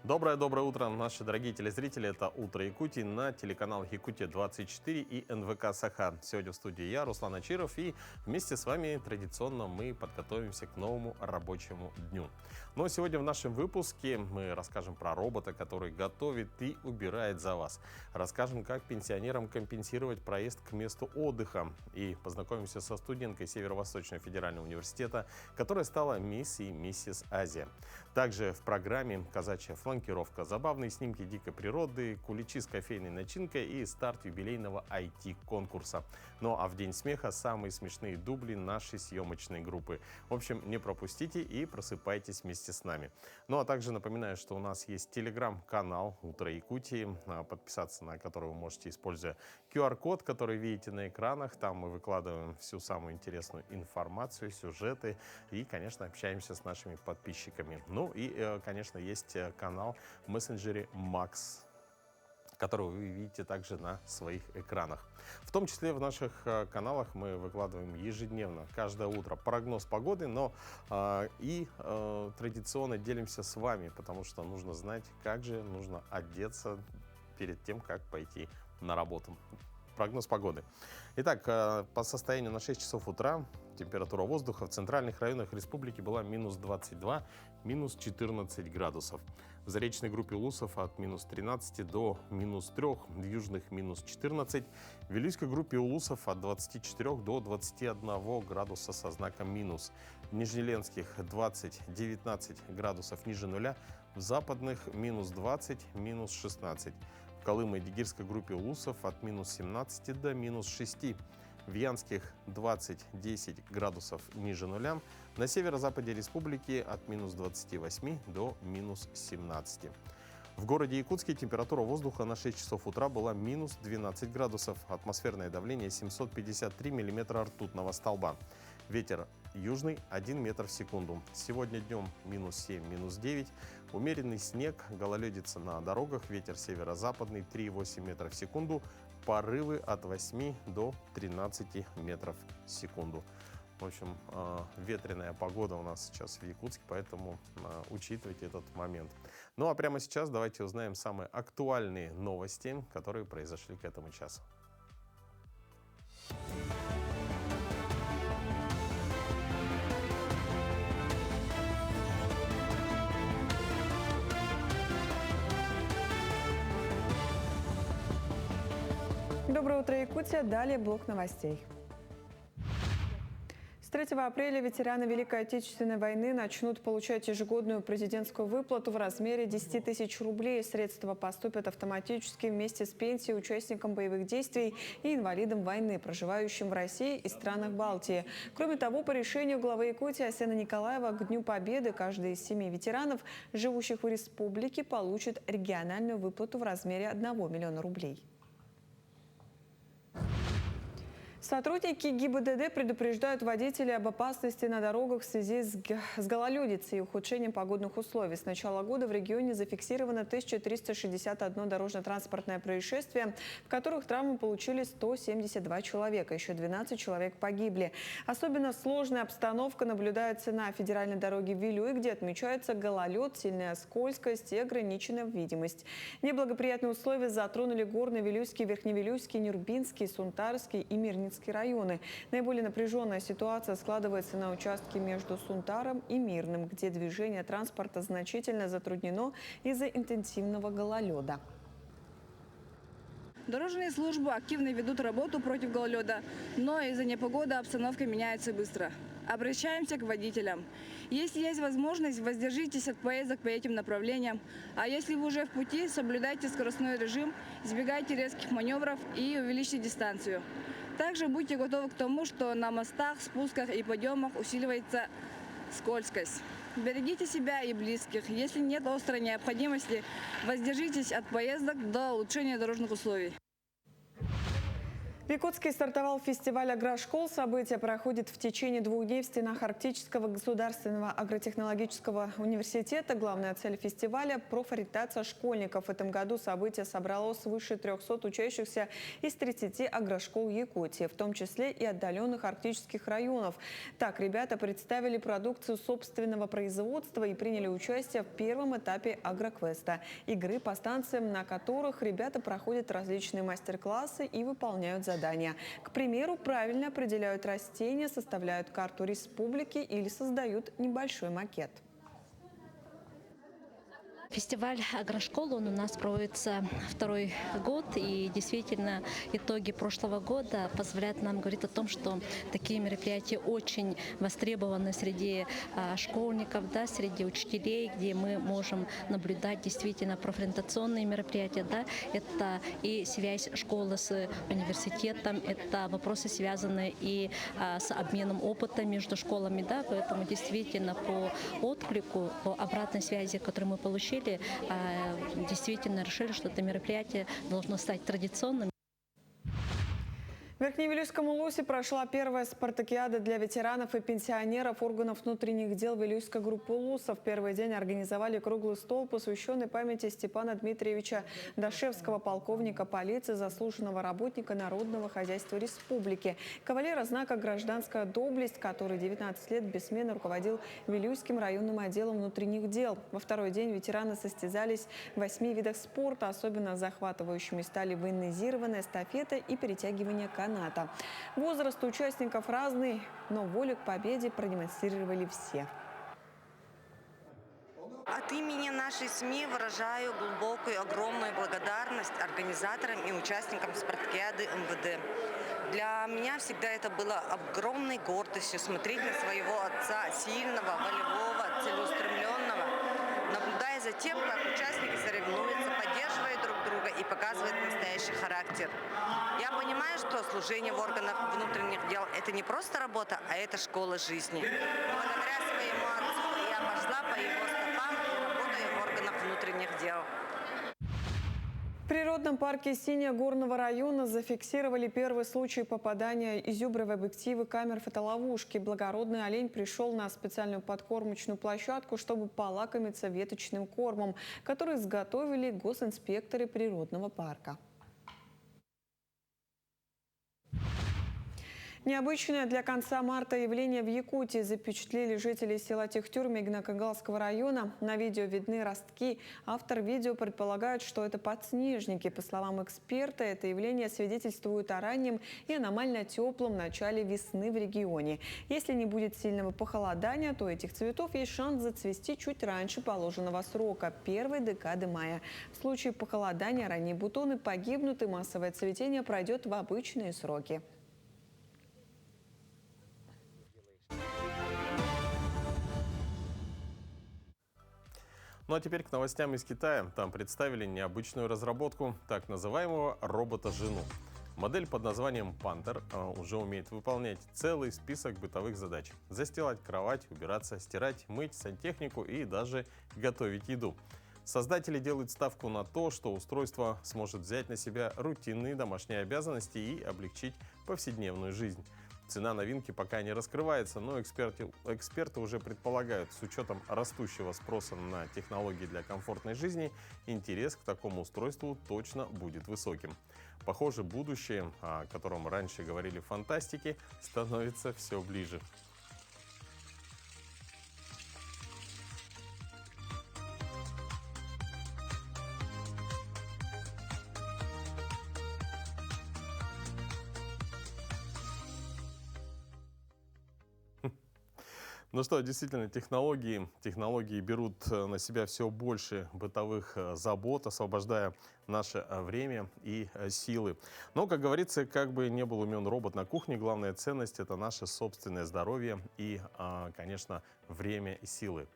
Доброе утро, наши дорогие телезрители. Это «Утро Якутии» на телеканал Якутия-24 и НВК «Саха». Сегодня в студии я, Руслан Ачиров, и вместе с вами традиционно мы подготовимся к новому рабочему дню. Но сегодня в нашем выпуске мы расскажем про робота, который готовит и убирает за вас. Расскажем, как пенсионерам компенсировать проезд к месту отдыха. И познакомимся со студенткой Северо-Восточного федерального университета, которая стала мисс и миссис Азия. Также в программе «Казачья фланкировка», забавные снимки дикой природы, куличи с кофейной начинкой и старт юбилейного IT-конкурса. Ну а в День смеха самые смешные дубли нашей съемочной группы. В общем, не пропустите и просыпайтесь вместе с нами. Ну а также напоминаю, что у нас есть телеграм-канал «Утро Якутии», подписаться на который вы можете, используя QR-код, который видите на экранах. Там мы выкладываем всю самую интересную информацию, сюжеты и, конечно, общаемся с нашими подписчиками. Ну и, конечно, есть канал в мессенджере Max, который вы видите также на своих экранах. В том числе в наших каналах мы выкладываем ежедневно, каждое утро, прогноз погоды, но традиционно делимся с вами, потому что нужно знать, как же нужно одеться перед тем, как пойти на работу. Прогноз погоды. Итак, по состоянию на 6 часов утра температура воздуха в центральных районах республики была минус 22, минус 14 градусов. В заречной группе Улусов от минус 13 до минус 3, в южных минус 14. В Вилюйской группе Улусов от 24 до 21 градуса со знаком минус. В Нижнеленских 20-19 градусов ниже нуля. В западных минус 20, минус 16. В Колымо-Дигирской группе Улусов от минус 17 до минус 6. В Янских 20-10 градусов ниже нуля. На северо-западе республики от минус 28 до минус 17. В городе Якутске температура воздуха на 6 часов утра была минус 12 градусов. Атмосферное давление 753 миллиметра ртутного столба. Ветер южный 1 метр в секунду. Сегодня днем минус 7, минус 9. Умеренный снег, гололедица на дорогах. Ветер северо-западный 3,8 метров в секунду. Порывы от 8 до 13 метров в секунду. В общем, ветреная погода у нас сейчас в Якутске, поэтому учитывайте этот момент. Ну а прямо сейчас давайте узнаем самые актуальные новости, которые произошли к этому часу. Доброе утро, Якутия. Далее блок новостей. С 3 апреля ветераны Великой Отечественной войны начнут получать ежегодную президентскую выплату в размере 10 тысяч рублей. Средства поступят автоматически вместе с пенсией участникам боевых действий и инвалидам войны, проживающим в России и странах Балтии. Кроме того, по решению главы Якутии Асена Николаева к Дню Победы каждый из 7 ветеранов, живущих в республике, получит региональную выплату в размере 1 миллиона рублей. Сотрудники ГИБДД предупреждают водителей об опасности на дорогах в связи с гололедицей и ухудшением погодных условий. С начала года в регионе зафиксировано 1361 дорожно-транспортное происшествие, в которых травмы получили 172 человека. Еще 12 человек погибли. Особенно сложная обстановка наблюдается на федеральной дороге Вилюй, где отмечается гололед, сильная скользкость и ограниченная видимость. Неблагоприятные условия затронули горный Вилюйский, Верхневилюйский, Нюрбинский, Сунтарский и Мирницкий районы. Наиболее напряженная ситуация складывается на участке между Сунтаром и Мирным, где движение транспорта значительно затруднено из-за интенсивного гололеда. Дорожные службы активно ведут работу против гололеда, но из-за непогоды обстановка меняется быстро. Обращаемся к водителям. Если есть возможность, воздержитесь от поездок по этим направлениям. А если вы уже в пути, соблюдайте скоростной режим, избегайте резких маневров и увеличьте дистанцию. Также будьте готовы к тому, что на мостах, спусках и подъемах усиливается скользкость. Берегите себя и близких. Если нет острой необходимости, воздержитесь от поездок до улучшения дорожных условий. В Якутске стартовал фестиваль агрошкол. Событие проходит в течение 2 дней в стенах Арктического государственного агротехнологического университета. Главная цель фестиваля – профориентация школьников. В этом году событие собрало свыше 300 учащихся из 30 агрошкол Якутии, в том числе и отдаленных арктических районов. Так, ребята представили продукцию собственного производства и приняли участие в первом этапе агроквеста – игры по станциям, на которых ребята проходят различные мастер-классы и выполняют задания. К примеру, правильно определяют растения, составляют карту республики или создают небольшой макет. Фестиваль агрошколы у нас проводится 2-й год, и действительно итоги прошлого года позволяют нам говорить о том, что такие мероприятия очень востребованы среди школьников, да, среди учителей, где мы можем наблюдать действительно профориентационные мероприятия. Да. Это и связь школы с университетом, это вопросы, связанные и с обменом опыта между школами. Да. Поэтому действительно по отклику, по обратной связи, которую мы получили, действительно решили, что это мероприятие должно стать традиционным. В Верхневилюйском Улусе прошла первая спартакиада для ветеранов и пенсионеров органов внутренних дел Вилюйской группы Улуса. В первый день организовали круглый стол, посвященный памяти Степана Дмитриевича Дашевского, полковника полиции, заслуженного работника Народного хозяйства республики, кавалера знака «Гражданская доблесть», который 19 лет бессменно руководил Вилюйским районным отделом внутренних дел. Во второй день ветераны состязались в 8 видах спорта. Особенно захватывающими стали военизированная эстафета и перетягивание каната. Возраст участников разный, но волю к победе продемонстрировали все. От имени нашей СМИ выражаю глубокую, огромную благодарность организаторам и участникам спартакиады МВД. Для меня всегда это было огромной гордостью смотреть на своего отца, сильного, волевого, целеустремленного, наблюдая за тем, как участники соревнуются, поддерживают друг друга и показывают настоящий характер. Я понимаю, что служение в органах внутренних дел – это не просто работа, а это школа жизни. Благодаря своему отцу я пошла по его стопам и работаю в органах внутренних дел. В природном парке Синяя Горного района зафиксировали первый случай попадания изюбря в объективы камер фотоловушки. Благородный олень пришел на специальную подкормочную площадку, чтобы полакомиться веточным кормом, который изготовили госинспекторы природного парка. Необычное для конца марта явление в Якутии запечатлели жители села Техтюр Мегнакагалского района. На видео видны ростки. Автор видео предполагает, что это подснежники. По словам эксперта, это явление свидетельствует о раннем и аномально теплом начале весны в регионе. Если не будет сильного похолодания, то этих цветов есть шанс зацвести чуть раньше положенного срока – первой декады мая. В случае похолодания ранние бутоны погибнут, и массовое цветение пройдет в обычные сроки. Ну а теперь к новостям из Китая. Там представили необычную разработку так называемого робота-жену. Модель под названием Panther уже умеет выполнять целый список бытовых задач. Застилать кровать, убираться, стирать, мыть, сантехнику и даже готовить еду. Создатели делают ставку на то, что устройство сможет взять на себя рутинные домашние обязанности и облегчить повседневную жизнь. Цена новинки пока не раскрывается, но эксперты уже предполагают, с учетом растущего спроса на технологии для комфортной жизни, интерес к такому устройству точно будет высоким. Похоже, будущее, о котором раньше говорили в фантастике, становится все ближе. Ну что, действительно, технологии берут на себя все больше бытовых забот, освобождая наше время и силы. Но, как говорится, как бы не был умен робот на кухне, главная ценность – это наше собственное здоровье и, конечно, время и силы.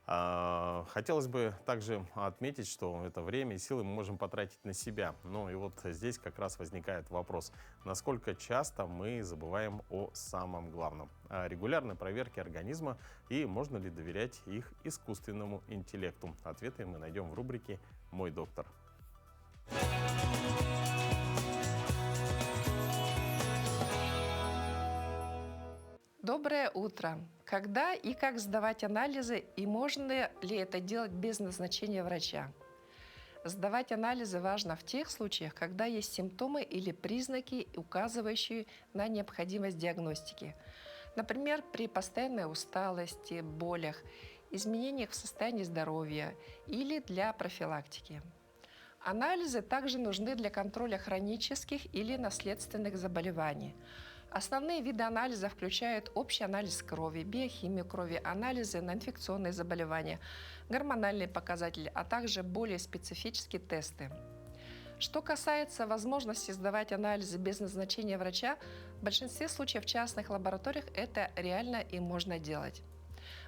Хотелось бы также отметить, что это время и силы мы можем потратить на себя. Ну и вот здесь как раз возникает вопрос, насколько часто мы забываем о самом главном – о регулярной проверке организма и можно ли доверять их искусственному интеллекту. Ответы мы найдем в рубрике «Мой доктор». Доброе утро. Когда и как сдавать анализы, и можно ли это делать без назначения врача? Сдавать анализы важно в тех случаях, когда есть симптомы или признаки, указывающие на необходимость диагностики. Например, при постоянной усталости, болях, изменениях в состоянии здоровья или для профилактики. Анализы также нужны для контроля хронических или наследственных заболеваний. Основные виды анализа включают общий анализ крови, биохимию крови, анализы на инфекционные заболевания, гормональные показатели, а также более специфические тесты. Что касается возможности сдавать анализы без назначения врача, в большинстве случаев в частных лабораториях это реально и можно делать.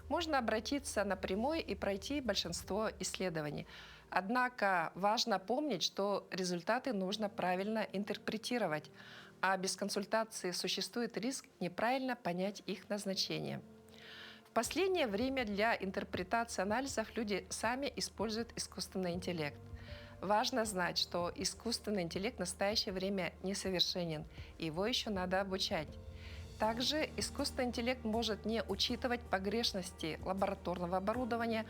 Можно обратиться напрямую и пройти большинство исследований. Однако важно помнить, что результаты нужно правильно интерпретировать, а без консультации существует риск неправильно понять их назначение. В последнее время для интерпретации анализов люди сами используют искусственный интеллект. Важно знать, что искусственный интеллект в настоящее время несовершенен, и его еще надо обучать. Также искусственный интеллект может не учитывать погрешности лабораторного оборудования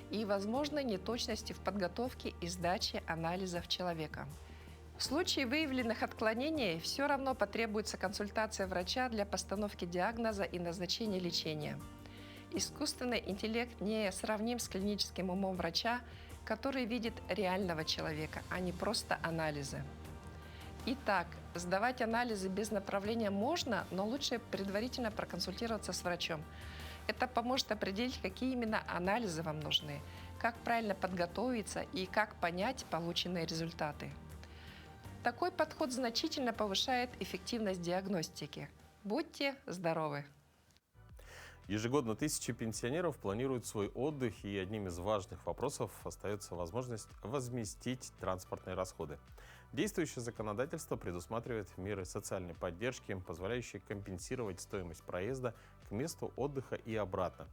и возможной неточности в подготовке и сдаче анализов человека. В случае выявленных отклонений все равно потребуется консультация врача для постановки диагноза и назначения лечения. Искусственный интеллект не сравним с клиническим умом врача, который видит реального человека, а не просто анализы. Итак, сдавать анализы без направления можно, но лучше предварительно проконсультироваться с врачом. Это поможет определить, какие именно анализы вам нужны, как правильно подготовиться и как понять полученные результаты. Такой подход значительно повышает эффективность диагностики. Будьте здоровы! Ежегодно тысячи пенсионеров планируют свой отдых, и одним из важных вопросов остается возможность возместить транспортные расходы. Действующее законодательство предусматривает меры социальной поддержки, позволяющие компенсировать стоимость проезда к месту отдыха и обратно.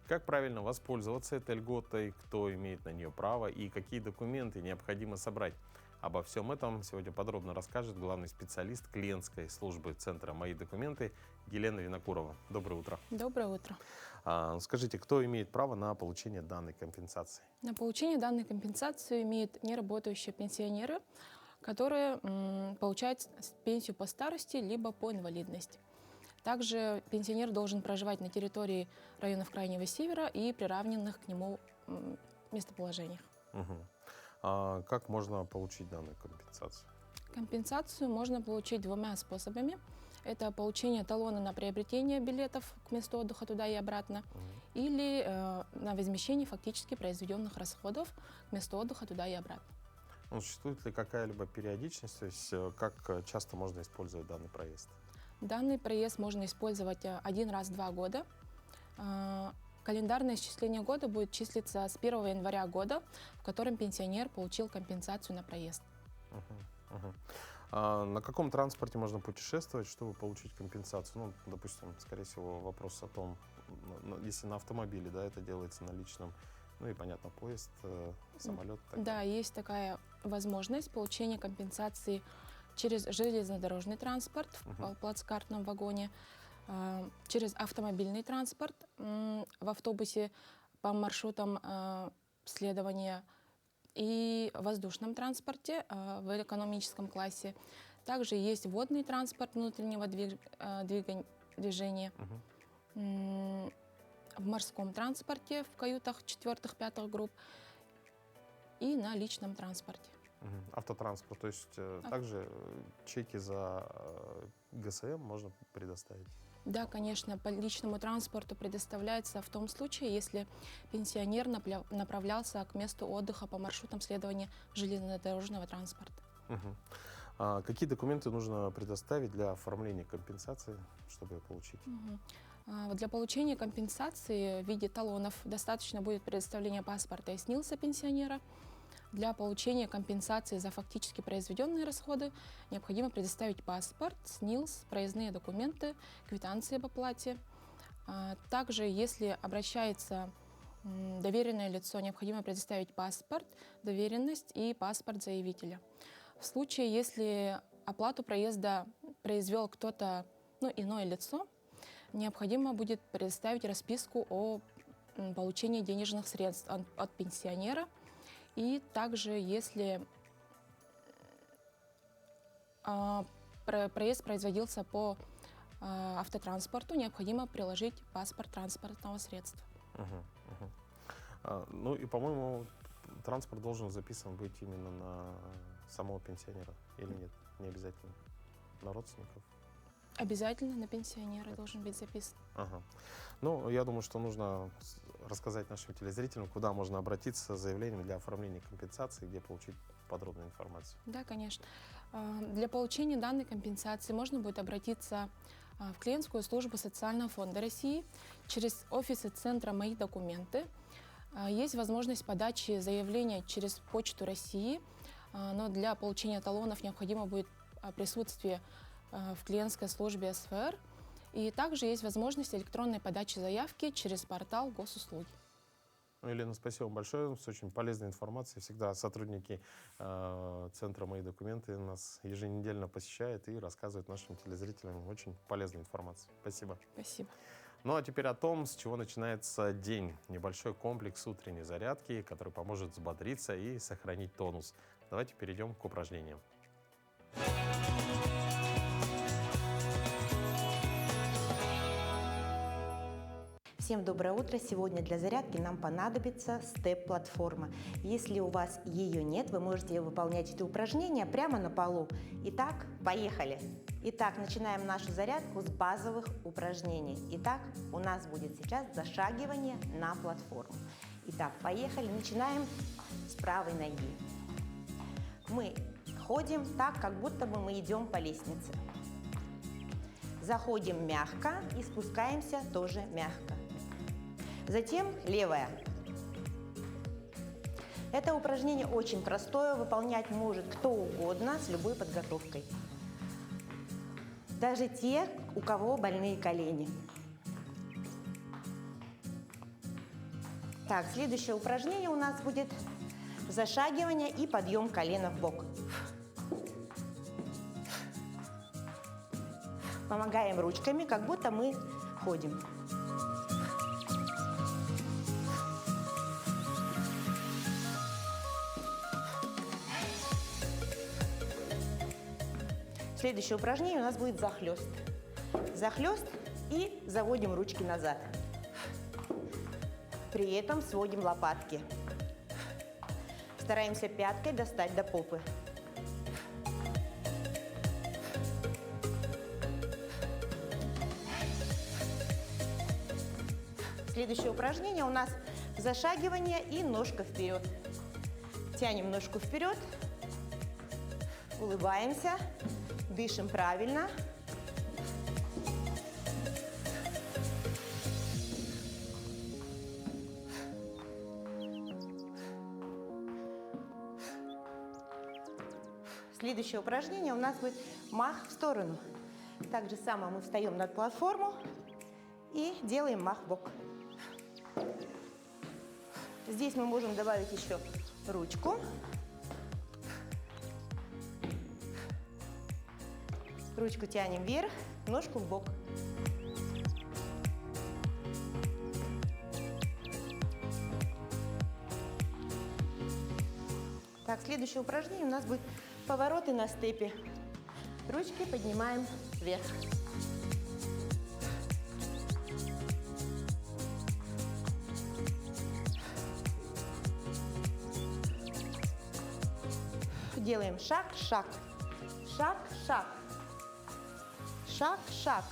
Как правильно воспользоваться этой льготой, кто имеет на нее право и какие документы необходимо собрать? Обо всем этом сегодня подробно расскажет главный специалист клиентской службы Центра «Мои документы» Елена Винокурова. Доброе утро. Доброе утро. Скажите, кто имеет право на получение данной компенсации? На получение данной компенсации имеют неработающие пенсионеры, которые получают пенсию по старости либо по инвалидности. Также пенсионер должен проживать на территории районов Крайнего Севера и приравненных к нему местоположениях. Угу. А как можно получить данную компенсацию? Компенсацию можно получить двумя способами. Это получение талона на приобретение билетов к месту отдыха туда и обратно, или на возмещение фактически произведенных расходов к месту отдыха туда и обратно. Существует ли какая-либо периодичность, то есть как часто можно использовать данный проезд? Данный проезд можно использовать один раз в 2 года. Календарное исчисление года будет числиться с 1 января года, в котором пенсионер получил компенсацию на проезд. А на каком транспорте можно путешествовать, чтобы получить компенсацию? Допустим, скорее всего, вопрос о том, если на автомобиле, да, это делается на личном, и, понятно, поезд, самолет. Да, есть такая возможность получения компенсации через железнодорожный транспорт в плацкартном вагоне, через автомобильный транспорт в автобусе по маршрутам следования и в воздушном транспорте в экономическом классе. Также есть водный транспорт внутреннего движения, в морском транспорте в каютах 4-5 групп и на личном транспорте. Автотранспорт, то есть также чеки за ГСМ можно предоставить? Да, конечно, по личному транспорту предоставляется в том случае, если пенсионер направлялся к месту отдыха по маршрутам следования железнодорожного транспорта. А какие документы нужно предоставить для оформления компенсации, чтобы ее получить? Для получения компенсации в виде талонов достаточно будет предоставления паспорта и СНИЛСа пенсионера. Для получения компенсации за фактически произведенные расходы необходимо предоставить паспорт, СНИЛС, проездные документы, квитанции об оплате. Также, если обращается доверенное лицо, необходимо предоставить паспорт, доверенность и паспорт заявителя. В случае, если оплату проезда произвел кто-то, иное лицо, необходимо будет предоставить расписку о получении денежных средств от пенсионера. И также, если проезд производился по автотранспорту, необходимо приложить паспорт транспортного средства. Ну и, по-моему, транспорт должен записан быть именно на самого пенсионера или нет? Не обязательно. На родственников? Обязательно на пенсионера должен быть записан. Ага. Ну, я думаю, что нужно рассказать нашим телезрителям, куда можно обратиться с заявлением для оформления компенсации, где получить подробную информацию. Да, конечно. Для получения данной компенсации можно будет обратиться в клиентскую службу Социального фонда России через офисы центра «Мои документы». Есть возможность подачи заявления через Почту России, но для получения талонов необходимо будет присутствие в клиентской службе СФР. И также есть возможность электронной подачи заявки через портал госуслуги. Елена, спасибо вам большое. С очень полезной информацией. Всегда сотрудники центра «Мои документы» нас еженедельно посещают и рассказывают нашим телезрителям очень полезную информацию. Спасибо. Спасибо. Ну а теперь о том, с чего начинается день. Небольшой комплекс утренней зарядки, который поможет взбодриться и сохранить тонус. Давайте перейдем к упражнениям. Всем доброе утро! Сегодня для зарядки нам понадобится степ-платформа. Если у вас ее нет, вы можете выполнять это упражнение прямо на полу. Итак, поехали! Итак, начинаем нашу зарядку с базовых упражнений. Итак, у нас будет сейчас зашагивание на платформу. Итак, поехали! Начинаем с правой ноги. Мы ходим так, как будто бы мы идем по лестнице. Заходим мягко и спускаемся тоже мягко. Затем левая. Это упражнение очень простое, выполнять может кто угодно с любой подготовкой. Даже те, у кого больные колени. Так, следующее упражнение у нас будет зашагивание и подъем колена в бок. Помогаем ручками, как будто мы ходим. Следующее упражнение у нас будет захлест. Захлест и заводим ручки назад. При этом сводим лопатки. Стараемся пяткой достать до попы. Следующее упражнение у нас зашагивание и ножка вперед. Тянем ножку вперед, улыбаемся. Дышим правильно. Следующее упражнение у нас будет мах в сторону. Так же самое мы встаем над платформу и делаем мах в бок. Здесь мы можем добавить еще ручку. Ручку тянем вверх, ножку в бок. Так, следующее упражнение у нас будет повороты на степе. Ручки поднимаем вверх. Делаем шаг-шаг, шаг-шаг. Шаг-шаг.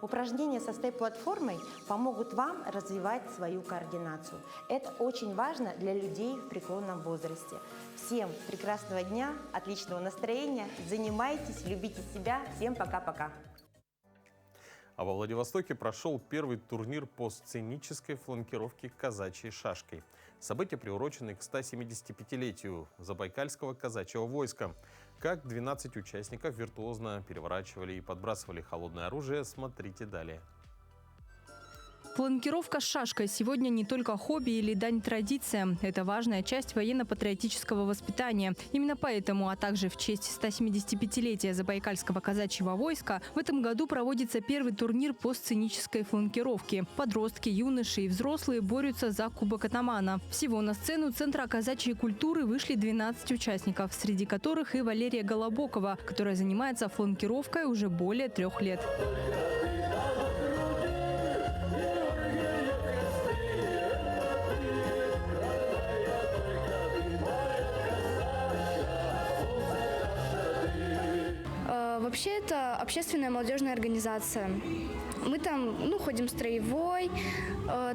Упражнения со степ-платформой помогут вам развивать свою координацию. Это очень важно для людей в преклонном возрасте. Всем прекрасного дня, отличного настроения, занимайтесь, любите себя. Всем пока-пока. А во Владивостоке прошел первый турнир по сценической фланкировке казачьей шашкой. Событие приурочено к 175-летию Забайкальского казачьего войска. Как 12 участников виртуозно переворачивали и подбрасывали холодное оружие, смотрите далее. Фланкировка с шашкой сегодня не только хобби или дань традициям. Это важная часть военно-патриотического воспитания. Именно поэтому, а также в честь 175-летия Забайкальского казачьего войска, в этом году проводится первый турнир по сценической фланкировке. Подростки, юноши и взрослые борются за кубок атамана. Всего на сцену Центра казачьей культуры вышли 12 участников, среди которых и Валерия Голобокова, которая занимается фланкировкой уже более 3 лет. Вообще это общественная молодежная организация. Мы там ходим строевой,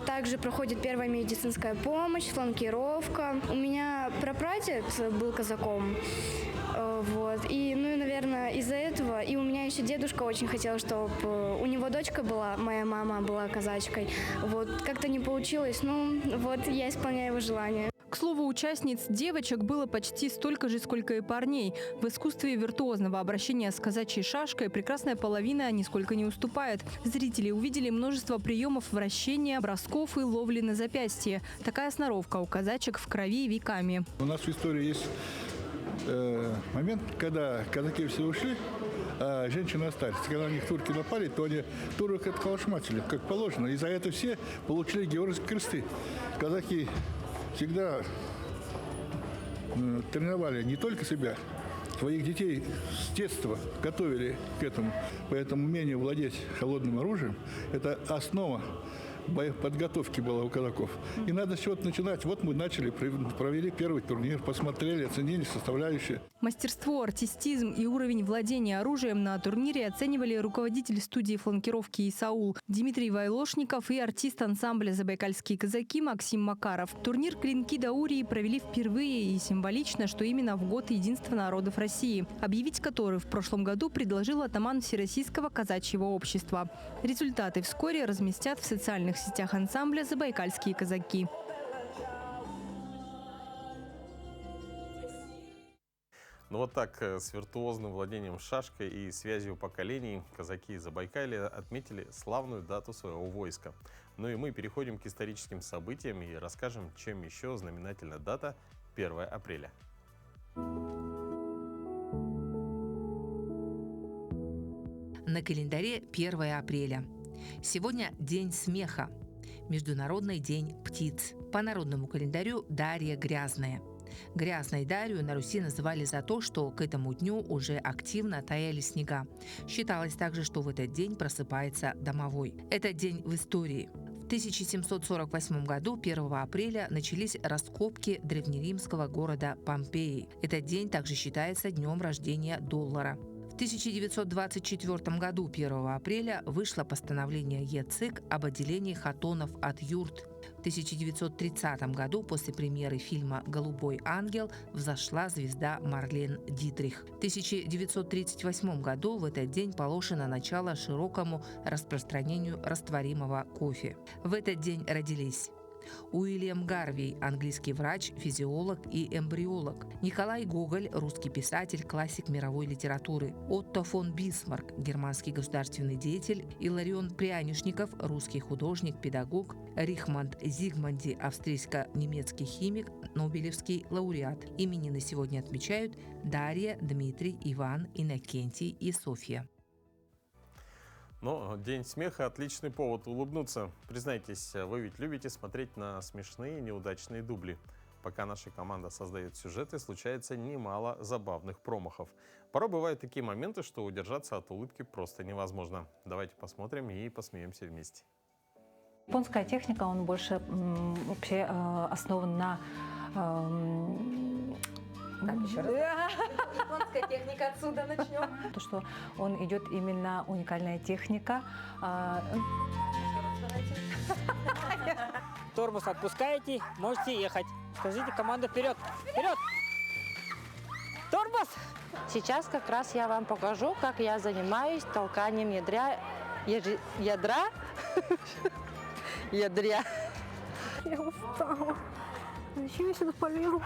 также проходит первая медицинская помощь, фланкировка. У меня прапрадед был казаком. И, наверное, из-за этого. И у меня еще дедушка очень хотел, чтобы у него дочка была, моя мама была казачкой. Как-то не получилось, я исполняю его желание. К слову, участниц девочек было почти столько же, сколько и парней. В искусстве виртуозного обращения с казачьей шашкой прекрасная половина нисколько не уступает. Зрители увидели множество приемов вращения, бросков и ловли на запястье. Такая сноровка у казачек в крови веками. У нас в истории есть момент, когда казаки все ушли, а женщины остались. Когда на них турки напали, то они турок отколошматили, как положено. И за это все получили георгиевские кресты. Казаки всегда тренировали не только себя, своих детей с детства готовили к этому. Поэтому умение владеть холодным оружием – это основа подготовки была у казаков. И надо с чего-то начинать. Вот мы начали, провели первый турнир, посмотрели, оценили составляющие. Мастерство, артистизм и уровень владения оружием на турнире оценивали руководитель студии фланкировки «Исаул» Дмитрий Вайлошников и артист ансамбля «Забайкальские казаки» Максим Макаров. Турнир «Клинки Даурии» провели впервые, и символично, что именно в год единства народов России, объявить который в прошлом году предложил атаман Всероссийского казачьего общества. Результаты вскоре разместят в социальных сетях ансамбля «Забайкальские казаки». Так с виртуозным владением шашкой и связью поколений казаки Забайкалья отметили славную дату своего войска. И мы переходим к историческим событиям и расскажем, чем еще знаменательна дата 1 апреля. На календаре 1 апреля. Сегодня День смеха, Международный день птиц. По народному календарю Дарья Грязная. Грязной Дарью на Руси называли за то, что к этому дню уже активно таяли снега. Считалось также, что в этот день просыпается домовой. Этот день в истории. В 1748 году, 1 апреля, начались раскопки древнеримского города Помпеи. Этот день также считается днем рождения доллара. В 1924 году, 1 апреля, вышло постановление ЕЦИК об отделении хатонов от юрт. В 1930 году, после премьеры фильма «Голубой ангел», взошла звезда Марлен Дитрих. В 1938 году в этот день положено начало широкому распространению растворимого кофе. В этот день родились Уильям Гарвей, английский врач, физиолог и эмбриолог. Николай Гоголь, русский писатель, классик мировой литературы. Отто фон Бисмарк, германский государственный деятель. Иларион Прянишников, русский художник, педагог. Рихманд Зигманди, австрийско-немецкий химик, нобелевский лауреат. Именины сегодня отмечают Дарья, Дмитрий, Иван, Иннокентий и Софья. День смеха – отличный повод улыбнуться. Признайтесь, вы ведь любите смотреть на смешные неудачные дубли. Пока наша команда создает сюжеты, случается немало забавных промахов. Порой бывают такие моменты, что удержаться от улыбки просто невозможно. Давайте посмотрим и посмеемся вместе. Японская техника, он больше вообще основан на... Так, еще раз. Японская техника, отсюда начнем. То, что он идет именно уникальная техника. Тормоз отпускаете, можете ехать. Скажите команду вперед. Вперед! Тормоз! Сейчас как раз я вам покажу, как я занимаюсь толканием ядра. Ядря. Я устала. Зачем я сюда полезу?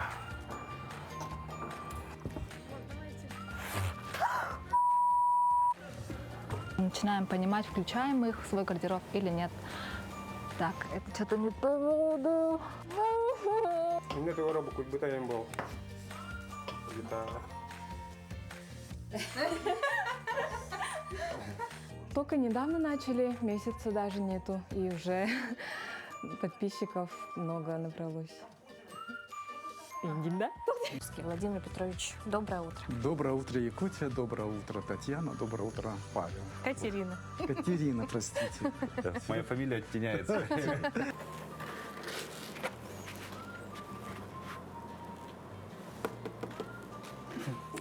Начинаем понимать, включаем их в свой гардероб или нет. Так, это что-то не то буду. У меня такой робок, будто я им был. Гитара. Только недавно начали, месяца даже нету, и уже подписчиков много набралось. Иди, да? Владимир Петрович, доброе утро. Доброе утро, Якутия. Доброе утро, Татьяна. Доброе утро, Павел. Катерина. Катерина, простите. Моя фамилия оттеняется.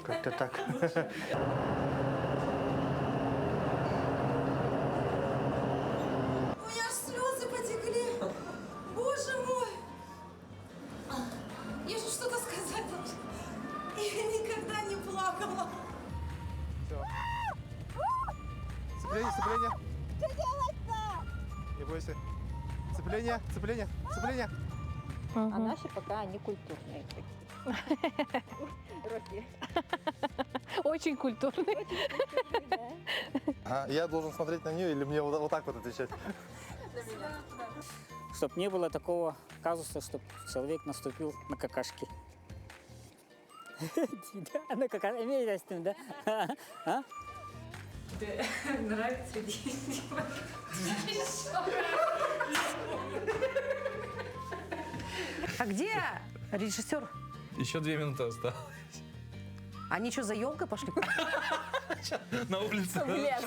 Как-то так. У меня аж слезы потекли. Боже мой. Я же что-то сказала. Я никогда не плакала. Цепление, цепление. Что делать-то? Не бойся. Цепление, цепление, цепление. А наши пока они культурные такие. Руки. Очень культурные. А я должен смотреть на нее или мне вот так вот отвечать? Чтоб не было такого казуса, чтобы человек наступил на какашки. Да, на какашки. Имеете с ним, да? А? Нравится А где режиссер? Еще 2 минуты осталось. Они что, за елкой пошли? На улице. В лес.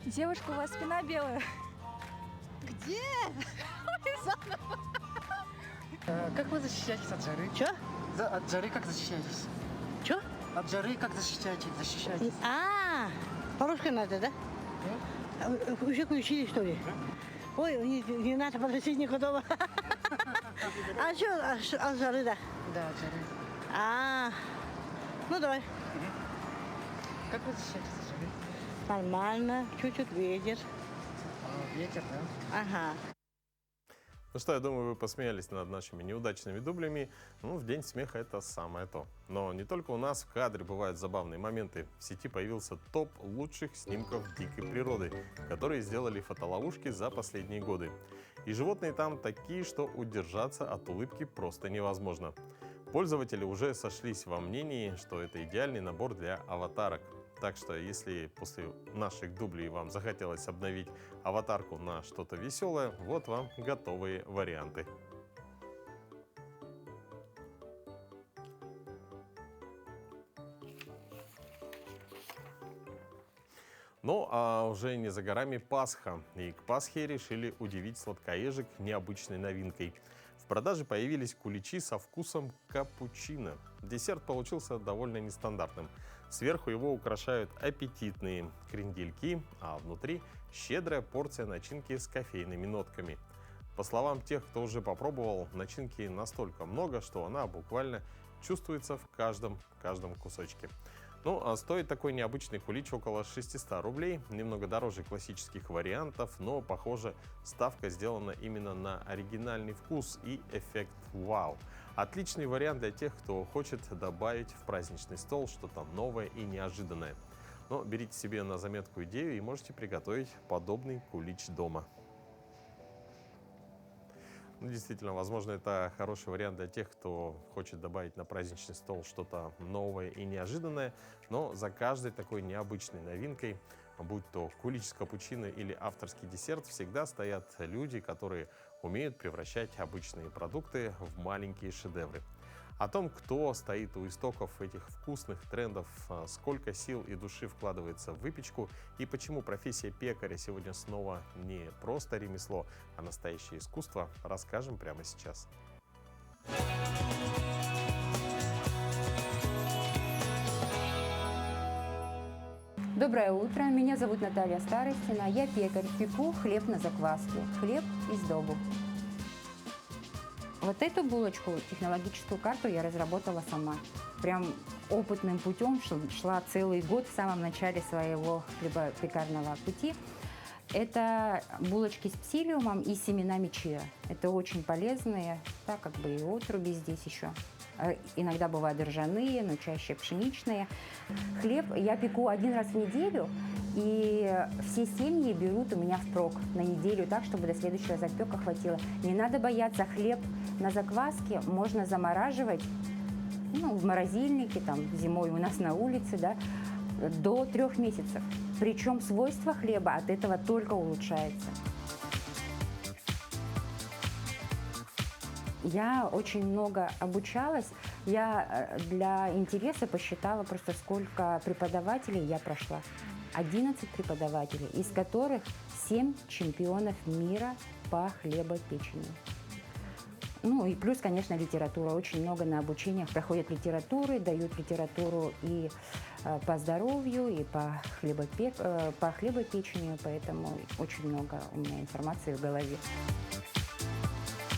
Девушка, у вас спина белая. Где? Как вы защищаетесь от жары? Че? От жары как защищаетесь? Че? От жары как защищаетесь? По-русски надо, да? Уже включили, что ли? Ой, не надо подносить никуда. А что, от жары, да? Да, от жары. Ну давай. Как вы защищаетесь от жары? Нормально, чуть-чуть ветер. Ветер, да? Ага. Ну что, я думаю, вы посмеялись над нашими неудачными дублями. Ну, в День смеха это самое то. Но не только у нас в кадре бывают забавные моменты. В сети появился топ лучших снимков дикой природы, которые сделали фотоловушки за последние годы. И животные там такие, что удержаться от улыбки просто невозможно. Пользователи уже сошлись во мнении, что это идеальный набор для аватарок. Так что, если после наших дублей вам захотелось обновить аватарку на что-то веселое, вот вам готовые варианты. Ну, а уже не за горами Пасха. И к Пасхе решили удивить сладкоежек необычной новинкой. В продаже появились куличи со вкусом капучино. Десерт получился довольно нестандартным. Сверху его украшают аппетитные крендельки, а внутри щедрая порция начинки с кофейными нотками. По словам тех, кто уже попробовал, начинки настолько много, что она буквально чувствуется в каждом кусочке. Ну, а стоит такой необычный кулич около 600 рублей, немного дороже классических вариантов, но, похоже, ставка сделана именно на оригинальный вкус и эффект вау. Отличный вариант для тех, кто хочет добавить в праздничный стол что-то новое и неожиданное. Но берите себе на заметку идею и можете приготовить подобный кулич дома. Ну, действительно, возможно, это хороший вариант для тех, кто хочет добавить на праздничный стол что-то новое и неожиданное, но за каждой такой необычной новинкой, будь то кулич с капучино или авторский десерт, всегда стоят люди, которые умеют превращать обычные продукты в маленькие шедевры. О том, кто стоит у истоков этих вкусных трендов, сколько сил и души вкладывается в выпечку и почему профессия пекаря сегодня снова не просто ремесло, а настоящее искусство, расскажем прямо сейчас. Доброе утро, меня зовут Наталья Старостина, я пекарь, пеку хлеб на закваске, хлеб из добу. Вот эту булочку, технологическую карту я разработала сама. Прям опытным путем, шла целый год в самом начале своего хлебопекарного пути. Это булочки с псилиумом и семенами чиа. Это очень полезные, так как бы и отруби здесь еще Иногда бывают ржаные, но чаще пшеничные. Хлеб я пеку 1 раз в неделю, и все семьи берут у меня впрок на неделю так, чтобы до следующего запека хватило. Не надо бояться, хлеб на закваске можно замораживать, в морозильнике, зимой у нас на улице, да, до 3 месяцев. Причем свойства хлеба от этого только улучшаются. Я очень много обучалась. Я для интереса посчитала просто, сколько преподавателей я прошла. 11 преподавателей, из которых 7 чемпионов мира по хлебопечению. И плюс, конечно, литература. Очень много на обучениях проходят литературы, дают литературу и по здоровью, и по хлебопечению, поэтому очень много у меня информации в голове.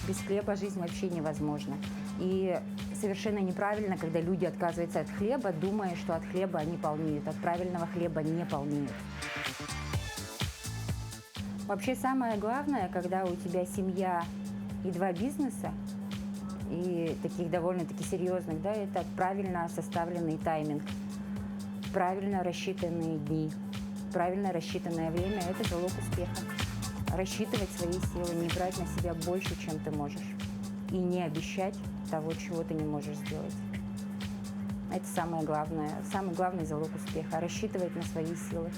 Без хлеба жизнь вообще невозможна. И совершенно неправильно, когда люди отказываются от хлеба, думая, что от хлеба они полнеют. От правильного хлеба не полнеют. Вообще самое главное, когда у тебя семья и 2 бизнеса, и таких довольно-таки серьезных, да, это правильно составленный тайминг, правильно рассчитанные дни, правильно рассчитанное время – это залог успеха. Рассчитывать свои силы, не брать на себя больше, чем ты можешь, и не обещать того, чего ты не можешь сделать. Это самый главный залог успеха – рассчитывать на свои силы.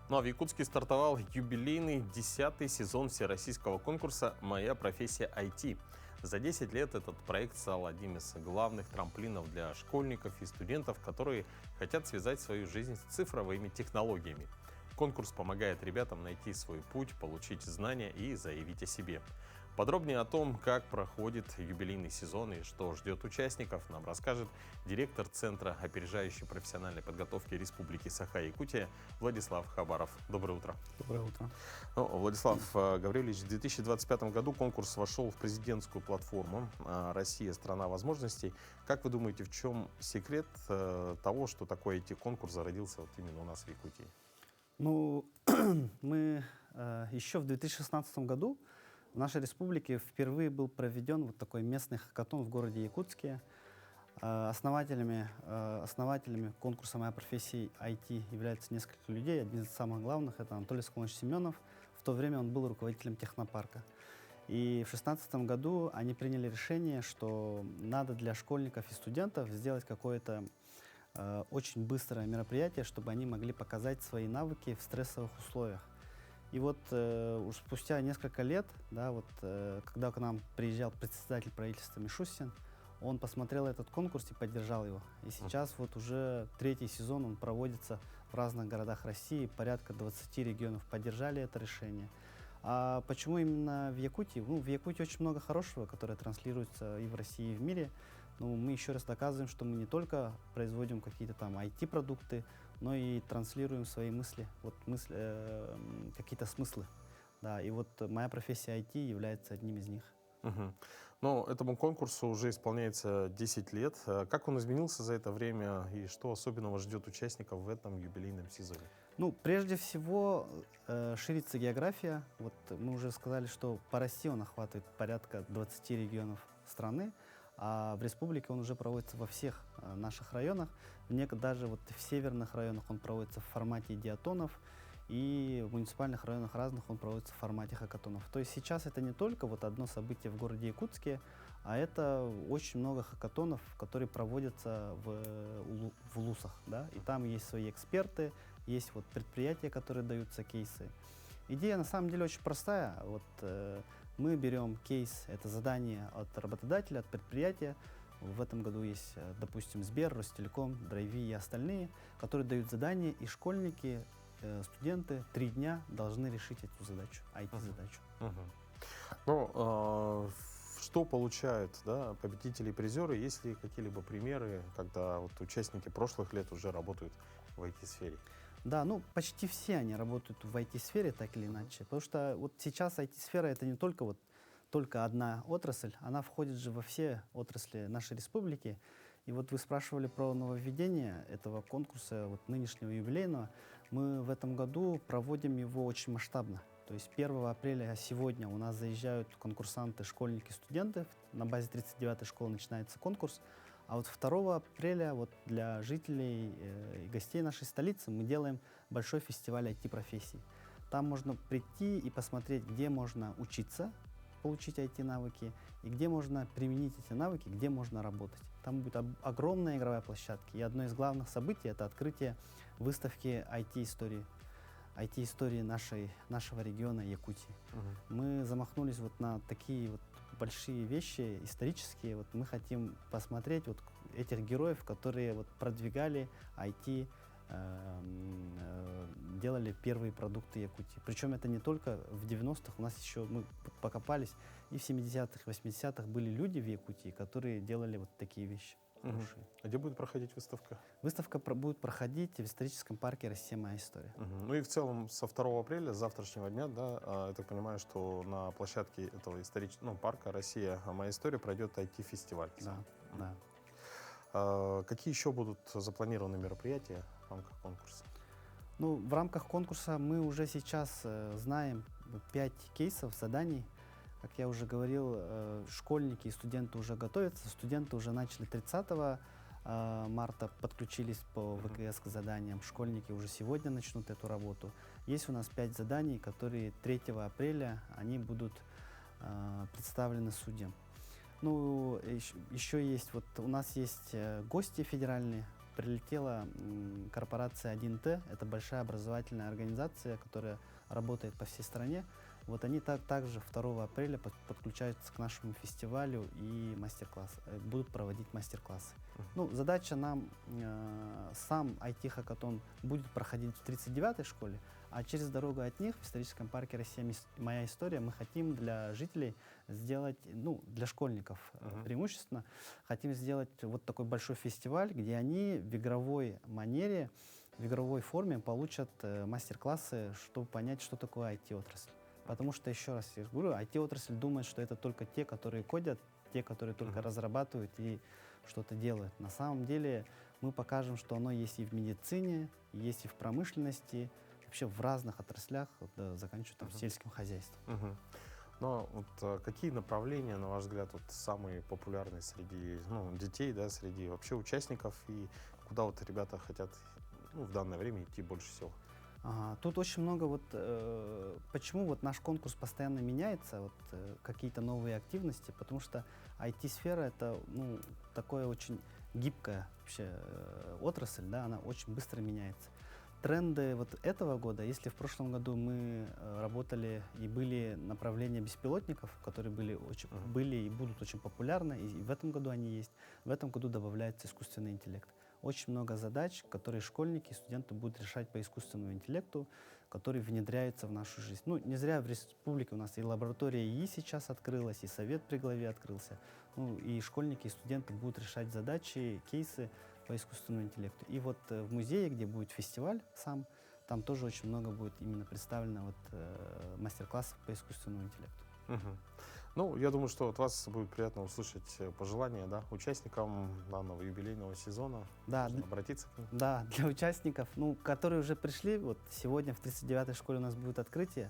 Ну а в Якутске стартовал юбилейный 10-й сезон всероссийского конкурса «Моя профессия IT». За 10 лет этот проект стал одним из главных трамплинов для школьников и студентов, которые хотят связать свою жизнь с цифровыми технологиями. Конкурс помогает ребятам найти свой путь, получить знания и заявить о себе. Подробнее о том, как проходит юбилейный сезон и что ждет участников, нам расскажет директор Центра опережающей профессиональной подготовки Республики Саха-Якутия Владислав Хабаров. Доброе утро. Доброе утро. Владислав Гаврилович, в 2025 году конкурс вошел в президентскую платформу «Россия – страна возможностей». Как вы думаете, в чем секрет того, что такой IT-конкурс зародился вот именно у нас в Якутии? Мы еще в 2016 году в нашей республике впервые был проведен вот такой местный хакатон в городе Якутске. Основателями конкурса «Моя профессия IT» являются несколько людей. Один из самых главных – это Анатолий Соколович Семенов. В то время он был руководителем технопарка. И в 2016 году они приняли решение, что надо для школьников и студентов сделать какое-то очень быстрое мероприятие, чтобы они могли показать свои навыки в стрессовых условиях. И вот уж спустя несколько лет, да, когда к нам приезжал председатель правительства Мишустин, он посмотрел этот конкурс и поддержал его. И сейчас вот уже 3-й сезон он проводится в разных городах России, порядка 20 регионов поддержали это решение. А почему именно в Якутии? В Якутии очень много хорошего, которое транслируется и в России, и в мире. Мы еще раз доказываем, что мы не только производим какие-то там IT-продукты, но и транслируем свои мысли, какие-то смыслы. Да, и вот моя профессия IT является одним из них. Но этому конкурсу уже исполняется 10 лет. Как он изменился за это время и что особенного ждет участников в этом юбилейном сезоне? Прежде всего, ширится география. Вот мы уже сказали, что по России он охватывает порядка 20 регионов страны. А в республике он уже проводится во всех наших районах. Даже вот в северных районах он проводится в формате диатонов, и в муниципальных районах разных он проводится в формате хакатонов. То есть сейчас это не только вот одно событие в городе Якутске, а это очень много хакатонов, которые проводятся в ЛУСах. Да? И там есть свои эксперты, есть вот предприятия, которые даются кейсы. Идея на самом деле очень простая. Мы берем кейс, это задание от работодателя, от предприятия. В этом году есть, допустим, Сбер, Ростелеком, Драйви и остальные, которые дают задание, и школьники, студенты 3 дня должны решить эту задачу, IT-задачу. Что получают победители и призеры? Есть ли какие-либо примеры, когда участники прошлых лет уже работают в IT-сфере? Да, почти все они работают в IT-сфере, так или иначе. Потому что вот сейчас IT-сфера — это не только одна отрасль, она входит же во все отрасли нашей республики. И вот вы спрашивали про нововведение этого конкурса, нынешнего юбилейного. Мы в этом году проводим его очень масштабно. То есть 1 апреля сегодня у нас заезжают конкурсанты, школьники, студенты. На базе 39-й школы начинается конкурс. А вот 2 апреля вот для жителей и гостей нашей столицы мы делаем большой фестиваль IT-профессий. Там можно прийти и посмотреть, где можно учиться, получить IT-навыки, и где можно применить эти навыки, где можно работать. Там будет огромная игровая площадка. И одно из главных событий — это открытие выставки IT-истории. IT-истории нашего региона Якутии. Мы замахнулись вот на такие вот большие вещи исторические. Вот мы хотим посмотреть вот этих героев, которые вот продвигали IT, делали первые продукты Якутии. Причем это не только в 90-х, у нас еще, мы покопались, и в 70-х, 80-х были люди в Якутии, которые делали вот такие вещи. А где будет проходить выставка? Выставка будет проходить в историческом парке «Россия. Моя история». Ну и в целом со 2 апреля, с завтрашнего дня, да, я так понимаю, что на площадке этого исторического парка «Россия. Моя история» пройдет IT-фестиваль. Да, да. Какие еще будут запланированы мероприятия в рамках конкурса? Ну, в рамках конкурса мы уже сейчас знаем 5 кейсов, заданий. Как я уже говорил, школьники и студенты уже готовятся. Студенты уже начали 30 марта, подключились по ВКС к заданиям. Школьники уже сегодня начнут эту работу. Есть у нас 5 заданий, которые 3 апреля они будут представлены судьям. Ну, еще есть, вот у нас есть гости федеральные. Прилетела корпорация 1Т, это большая образовательная организация, которая работает по всей стране. Вот они также 2 апреля подключаются к нашему фестивалю и будут проводить мастер-классы. Ну, задача нам, сам IT-хакатон будет проходить в 39-й школе, а через дорогу от них в историческом парке «Россия. Моя история» мы хотим для жителей сделать, ну, для школьников преимущественно, хотим сделать вот такой большой фестиваль, где они в игровой манере, в игровой форме получат мастер-классы, чтобы понять, что такое IT-отрасль. Потому что, еще раз я говорю, IT-отрасль думает, что это только те, которые кодят, те, которые только разрабатывают и что-то делают. На самом деле мы покажем, что оно есть и в медицине, есть и в промышленности, вообще в разных отраслях, заканчивая там сельским хозяйством. Но вот какие направления, на ваш взгляд, вот самые популярные среди детей, да, среди вообще участников, и куда вот ребята хотят в данное время идти больше всего? Тут очень много почему вот наш конкурс постоянно меняется, какие-то новые активности, потому что IT-сфера это такое очень гибкая вообще отрасль, да, она очень быстро меняется. Тренды вот этого года, если в прошлом году мы работали и были направления беспилотников, которые были и будут очень популярны, и в этом году они есть, в этом году добавляется искусственный интеллект. Очень много задач, которые школьники и студенты будут решать по искусственному интеллекту, которые внедряются в нашу жизнь. Ну, не зря в республике у нас и лаборатория ИИ сейчас открылась, и совет при главе открылся. Ну, и школьники и студенты будут решать задачи, кейсы по искусственному интеллекту. И вот в музее, где будет фестиваль сам, там тоже очень много будет именно представлено мастер-классов по искусственному интеллекту. Ну, я думаю, что от вас будет приятно услышать пожелания, да, участникам данного юбилейного сезона. Да, обратиться к ним. Да, для участников, которые уже пришли, вот сегодня в 39-й школе у нас будет открытие.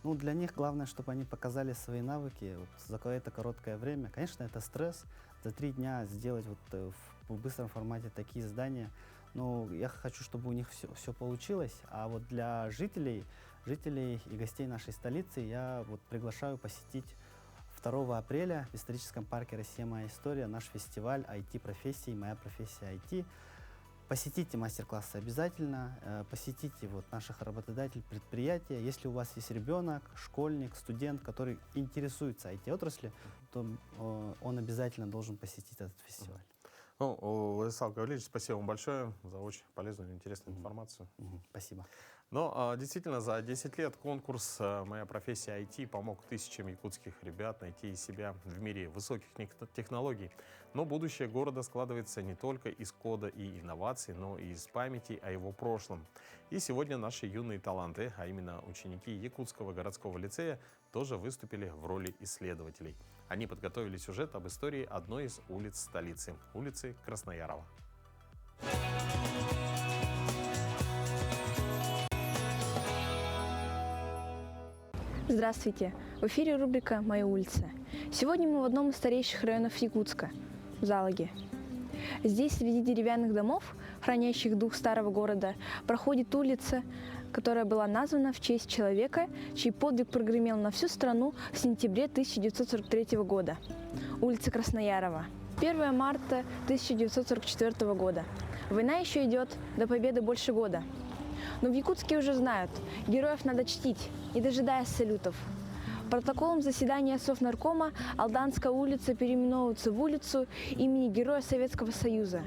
Ну, для них главное, чтобы они показали свои навыки за какое-то короткое время. Конечно, это стресс. За 3 дня сделать в быстром формате такие задания. Но я хочу, чтобы у них все получилось. А вот для жителей и гостей нашей столицы я приглашаю посетить 2 апреля в историческом парке «Россия. Моя история» наш фестиваль IT-профессий «Моя профессия IT». Посетите мастер-классы обязательно, посетите наших работодателей, предприятия. Если у вас есть ребенок, школьник, студент, который интересуется IT-отраслью, то он обязательно должен посетить этот фестиваль. Ну, Владислав Гаврилович, спасибо вам большое за очень полезную и интересную информацию. Спасибо. Но действительно, за 10 лет конкурс «Моя профессия IT» помог тысячам якутских ребят найти себя в мире высоких технологий. Но будущее города складывается не только из кода и инноваций, но и из памяти о его прошлом. И сегодня наши юные таланты, а именно ученики Якутского городского лицея, тоже выступили в роли исследователей. Они подготовили сюжет об истории одной из улиц столицы, улицы Красноярова. Здравствуйте! В эфире рубрика «Моя улица». Сегодня мы в одном из старейших районов Якутска – в Залаге. Здесь среди деревянных домов, хранящих дух старого города, проходит улица, которая была названа в честь человека, чей подвиг прогремел на всю страну в сентябре 1943 года – улица Красноярова. 1 марта 1944 года. Война еще идет, до победы больше года. Но в Якутске уже знают, героев надо чтить, не дожидаясь салютов. Протоколом заседания Совнаркома Алданская улица переименовывается в улицу имени Героя Советского Союза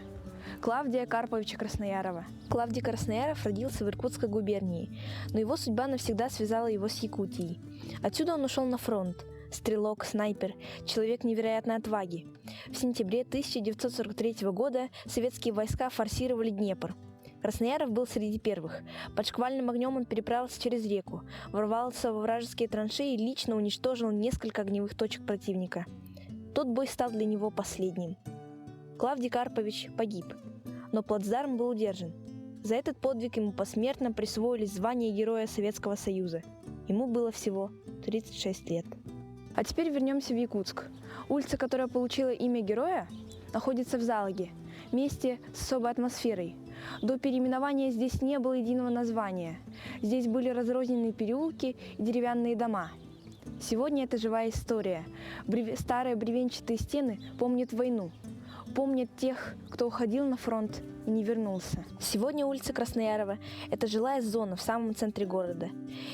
Клавдия Карповича Красноярова. Клавдий Краснояров родился в Иркутской губернии, но его судьба навсегда связала его с Якутией. Отсюда он ушел на фронт. Стрелок, снайпер, человек невероятной отваги. В сентябре 1943 года советские войска форсировали Днепр. Краснояров был среди первых. Под шквальным огнем он переправился через реку, ворвался во вражеские траншеи и лично уничтожил несколько огневых точек противника. Тот бой стал для него последним. Клавдий Карпович погиб, но плацдарм был удержан. За этот подвиг ему посмертно присвоили звание Героя Советского Союза. Ему было всего 36 лет. А теперь вернемся в Якутск. Улица, которая получила имя героя, находится в Залаге, месте с особой атмосферой. До переименования здесь не было единого названия. Здесь были разрозненные переулки и деревянные дома. Сегодня это живая история. Старые бревенчатые стены помнят войну, помнят тех, кто уходил на фронт и не вернулся. Сегодня улица Красноярова – это жилая зона в самом центре города.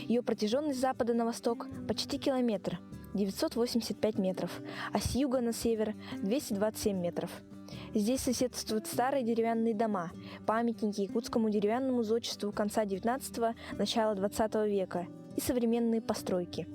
Ее протяженность с запада на восток почти километр – 985 метров, а с юга на север – 227 метров. Здесь соседствуют старые деревянные дома, памятники якутскому деревянному зодчеству конца 19-го, начала 20 века и современные постройки.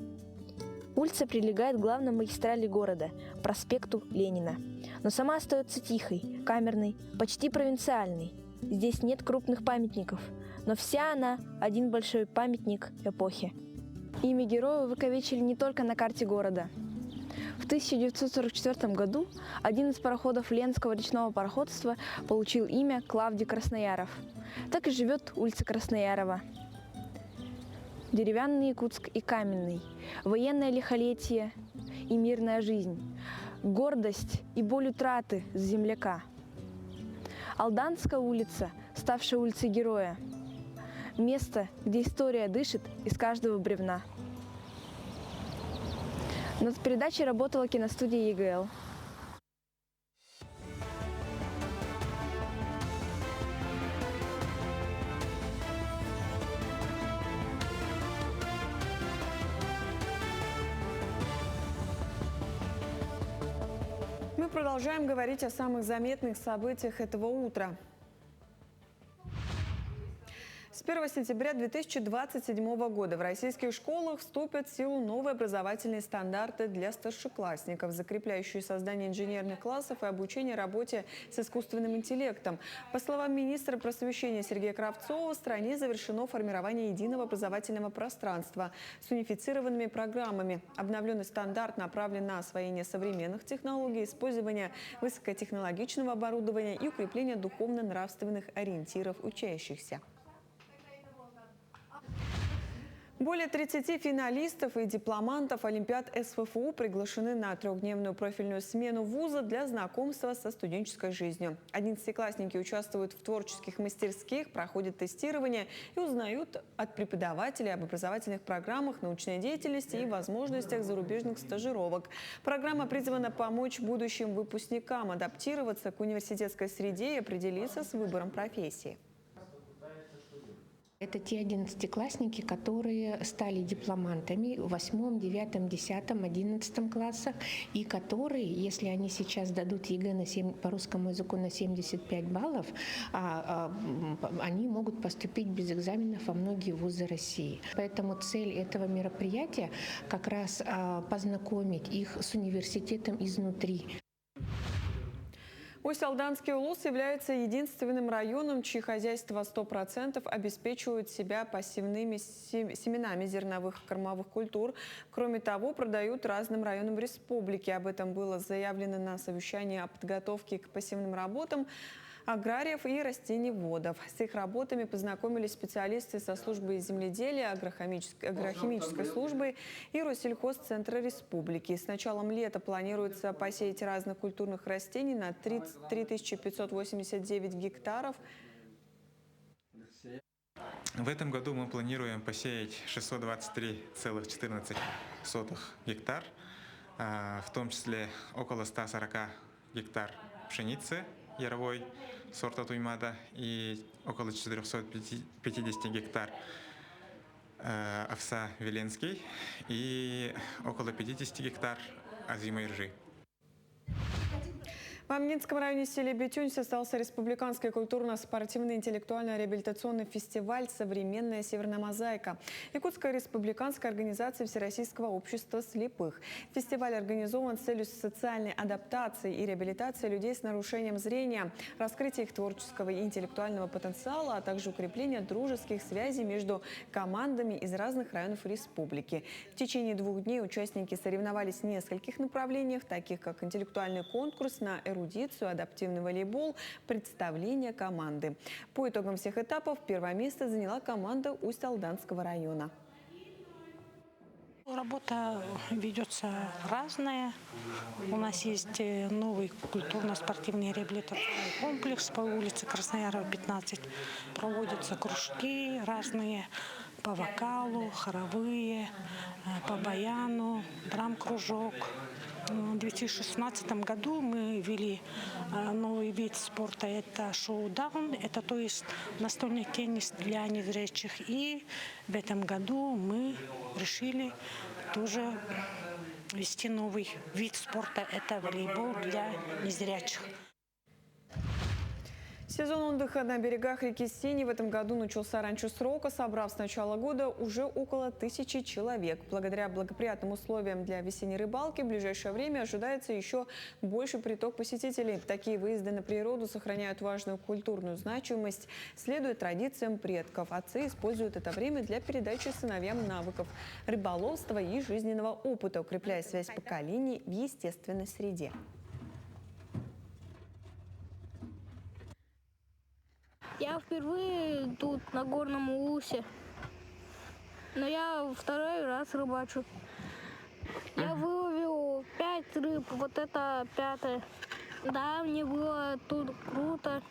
Улица прилегает к главной магистрали города – проспекту Ленина. Но сама остается тихой, камерной, почти провинциальной. Здесь нет крупных памятников, но вся она – один большой памятник эпохи. Имя героя увековечили не только на карте города. В 1944 году один из пароходов Ленского речного пароходства получил имя Клавдий Краснояров. Так и живет улица Красноярова. Деревянный Якутск и каменный, военное лихолетие и мирная жизнь, гордость и боль утраты с земляка. Алданская улица, ставшая улицей героя. Место, где история дышит из каждого бревна. Над передачей работала киностудия ЕГЛ. Мы продолжаем говорить о самых заметных событиях этого утра. С 1 сентября 2027 года в российских школах вступят в силу новые образовательные стандарты для старшеклассников, закрепляющие создание инженерных классов и обучение работе с искусственным интеллектом. По словам министра просвещения Сергея Кравцова, в стране завершено формирование единого образовательного пространства с унифицированными программами. Обновленный стандарт направлен на освоение современных технологий, использование высокотехнологичного оборудования и укрепление духовно-нравственных ориентиров учащихся. Более 30 финалистов и дипломантов Олимпиад СФФУ приглашены на трехдневную профильную смену вуза для знакомства со студенческой жизнью. 11-классники участвуют в творческих мастерских, проходят тестирование и узнают от преподавателей об образовательных программах, научной деятельности и возможностях зарубежных стажировок. Программа призвана помочь будущим выпускникам адаптироваться к университетской среде и определиться с выбором профессии. Это те 11-классники, которые стали дипломантами в 8, 9, 10, 11 классах, и которые, если они сейчас дадут ЕГЭ по русскому языку на 75 баллов, они могут поступить без экзаменов во многие вузы России. Поэтому цель этого мероприятия как раз познакомить их с университетом изнутри. Усть-Алданский улус является единственным районом, чьи хозяйства 100% обеспечивают себя пассивными семенами зерновых и кормовых культур. Кроме того, продают разным районам республики. Об этом было заявлено на совещании о подготовке к пассивным работам аграриев и растениеводов. С их работами познакомились специалисты со службы земледелия, агрохимической службы и Россельхозцентра республики. С началом лета планируется посеять разных культурных растений на 3589 гектаров. В этом году мы планируем посеять 623,14 гектар, в том числе около 140 гектар пшеницы яровой сорта Туймада и около 450 гектар овса Веленский и около 50 гектар озимой ржи. В Амнинском районе селе Бетюнь состоялся республиканский культурно-спортивный интеллектуально-реабилитационный фестиваль «Современная северная мозаика» Якутской республиканской организации Всероссийского общества слепых. Фестиваль организован с целью социальной адаптации и реабилитации людей с нарушением зрения, раскрытия их творческого и интеллектуального потенциала, а также укрепления дружеских связей между командами из разных районов республики. В течение 2 дней участники соревновались в нескольких направлениях, таких как интеллектуальный конкурс на эрудицию, адаптивный волейбол, представление команды. По итогам всех этапов первое место заняла команда Усть-Алданского района. Работа ведется разная. У нас есть новый культурно-спортивный реабилитационный комплекс по улице Красноярова, 15. Проводятся кружки разные по вокалу, хоровые, по баяну, драм-кружок. В 2016 году мы ввели новый вид спорта, это шоу-даун, это то есть настольный теннис для незрячих. И в этом году мы решили тоже ввести новый вид спорта, это волейбол для незрячих. Сезон отдыха на берегах реки Сени в этом году начался раньше срока, собрав с начала года уже около 1000 человек. Благодаря благоприятным условиям для весенней рыбалки в ближайшее время ожидается еще больше приток посетителей. Такие выезды на природу сохраняют важную культурную значимость, следуют традициям предков. Отцы используют это время для передачи сыновьям навыков рыболовства и жизненного опыта, укрепляя связь поколений в естественной среде. Я впервые тут, на Горном Улусе, но я 2-й раз рыбачу. Я выловил 5 рыб, вот это 5-я. Да, мне было тут круто,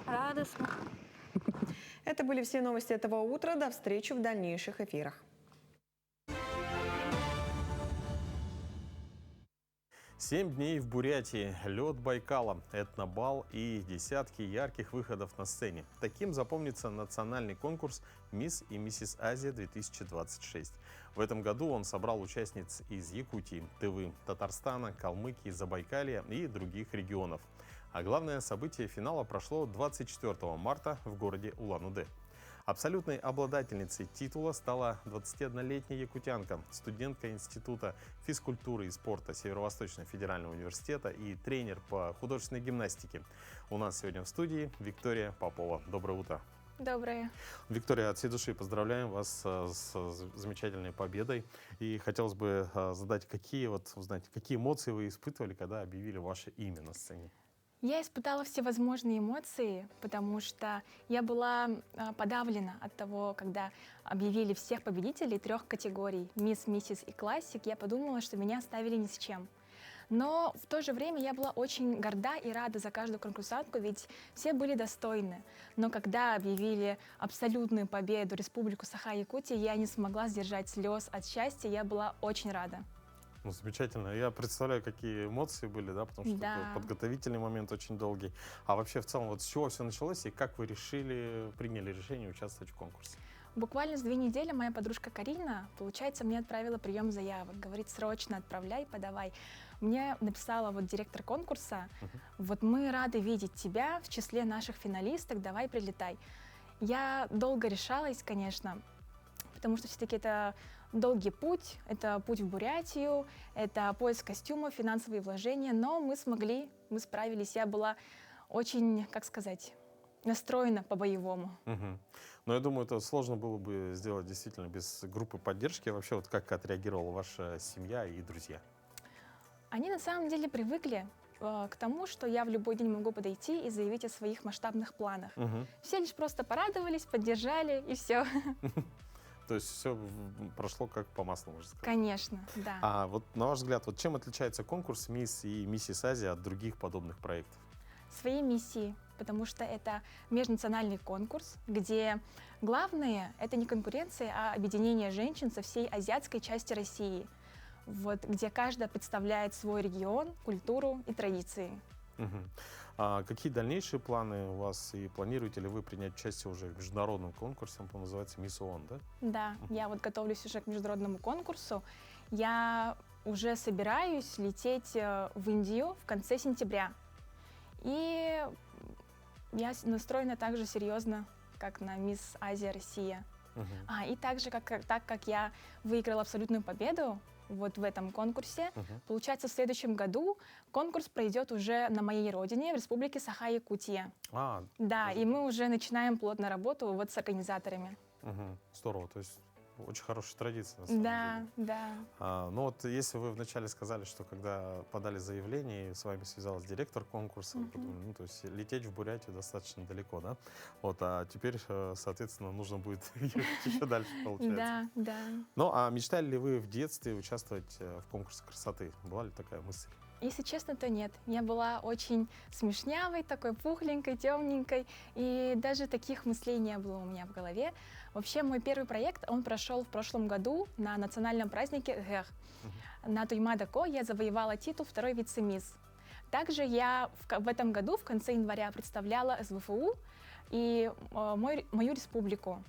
радостно. Это были все новости этого утра. До встречи в дальнейших эфирах. 7 дней в Бурятии, лед Байкала, этнобал и десятки ярких выходов на сцене. Таким запомнится национальный конкурс «Мисс и Миссис Азия-2026». В этом году он собрал участниц из Якутии, Тывы, Татарстана, Калмыкии, Забайкалья и других регионов. А главное событие финала прошло 24 марта в городе Улан-Удэ. Абсолютной обладательницей титула стала 21-летняя якутянка, студентка Института физкультуры и спорта Северо-Восточного федерального университета и тренер по художественной гимнастике. У нас сегодня в студии Виктория Попова. Доброе утро. Доброе. Виктория, от всей души поздравляем вас с замечательной победой. И хотелось бы задать, какие эмоции вы испытывали, когда объявили ваше имя на сцене? Я испытала всевозможные эмоции, потому что я была подавлена от того, когда объявили всех победителей 3 категорий «Мисс», «Миссис» и «Классик». Я подумала, что меня оставили ни с чем. Но в то же время я была очень горда и рада за каждую конкурсантку, ведь все были достойны. Но когда объявили абсолютную победу Республику Саха-Якутия, я не смогла сдержать слез от счастья, я была очень рада. Ну, замечательно. Я представляю, какие эмоции были, да, потому что это подготовительный момент очень долгий. А вообще, в целом, вот с чего все началось и как вы приняли решение участвовать в конкурсе? Буквально с 2 недели моя подружка Карина, получается, мне отправила прием заявок. Говорит, срочно отправляй, подавай. Мне написала вот директор конкурса, вот мы рады видеть тебя в числе наших финалисток, давай прилетай. Я долго решалась, конечно, потому что все-таки это долгий путь, это путь в Бурятию, это поиск костюмов, финансовые вложения, но мы смогли, мы справились. Я была очень, как сказать, настроена по-боевому. Но я думаю, это сложно было бы сделать действительно без группы поддержки. Вообще, вот как отреагировала ваша семья и друзья? Они на самом деле привыкли к тому, что я в любой день могу подойти и заявить о своих масштабных планах. Все лишь просто порадовались, поддержали, и все. То есть все прошло как по маслу, можно сказать. Конечно, да. А вот на ваш взгляд, вот чем отличается конкурс «Мисс» и «Миссис Азия» от других подобных проектов? Своей миссии, потому что это межнациональный конкурс, где главное — это не конкуренция, а объединение женщин со всей азиатской части России, вот, где каждая представляет свой регион, культуру и традиции. А какие дальнейшие планы у вас, и планируете ли вы принять участие уже в международном конкурсе, он называется «Мисс ООН», да? Да, я вот готовлюсь уже к международному конкурсу. Я уже собираюсь лететь в Индию в конце сентября. И я настроена так же серьезно, как на «Мисс Азия Россия». И также, так как я выиграла абсолютную победу вот в этом конкурсе, получается, в следующем году конкурс пройдет уже на моей родине, в республике Саха-Якутия. Да, и мы уже начинаем плотно работу вот с организаторами. Здорово, то есть очень хорошая традиция, на самом деле. Да. Ну вот если вы вначале сказали, что когда подали заявление, и с вами связалась директор конкурса, подумали, ну, то есть лететь в Бурятию достаточно далеко, да? Вот, а теперь, соответственно, нужно будет ехать еще дальше, получается. Да, да. Ну, а мечтали ли вы в детстве участвовать в конкурсе красоты? Была ли такая мысль? Если честно, то нет. Я была очень смешнявой, такой пухленькой, темненькой, и даже таких мыслей не было у меня в голове. Вообще, мой первый проект, он прошел в прошлом году на национальном празднике Гэх. На Туймадако я завоевала титул второй вице-мисс. Также я в этом году, в конце января, представляла СВФУ и мою республику.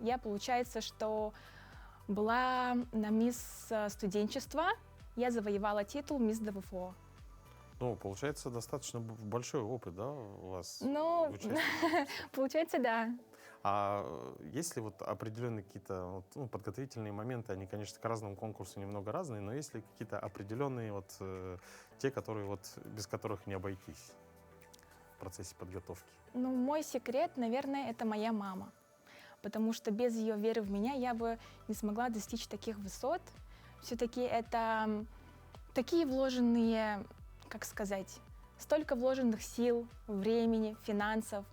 Я, получается, что была на мисс студенчества, я завоевала титул мисс ДВФО. Ну, получается, достаточно большой опыт, да, у вас? Ну, получается, да. А есть ли вот определенные какие-то вот, ну, подготовительные моменты, они, конечно, к разному конкурсу немного разные, но есть ли какие-то определенные вот те, которые вот без которых не обойтись в процессе подготовки? Ну, мой секрет, наверное, это моя мама, потому что без ее веры в меня я бы не смогла достичь таких высот. Все-таки это такие вложенные, как сказать, столько вложенных сил, времени, финансов.